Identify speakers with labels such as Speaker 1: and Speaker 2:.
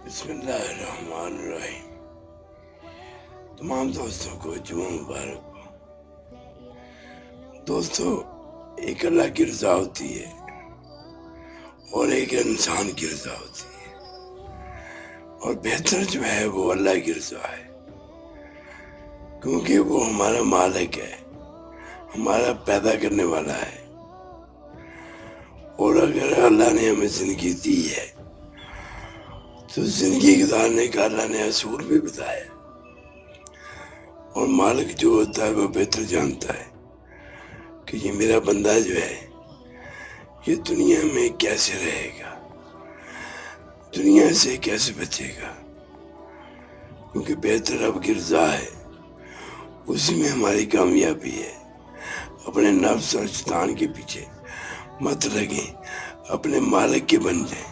Speaker 1: बिस्मिल्लाहिर्रहमानिर्रहीम। तमाम दोस्तों को जुम्मा मुबारक हो। दोस्तों, एक अल्लाह की रजा होती है और एक इंसान की रजा होती है, और बेहतर जो है वो अल्लाह की रजा है, क्योंकि वो हमारा मालिक है, हमारा पैदा करने वाला है। और अगर अल्लाह ने हमें जिंदगी दी है तो जिंदगी गुजारने का अल्लाह ने असूल भी बताया, और मालिक जो होता है वो बेहतर जानता है कि ये मेरा बंदा जो है ये दुनिया में कैसे रहेगा, दुनिया से कैसे बचेगा, क्योंकि बेहतर रब की रजा है, उसी में हमारी कामयाबी है। अपने नफ्स और शैतान के पीछे मत लगे, अपने मालिक के बन जाए।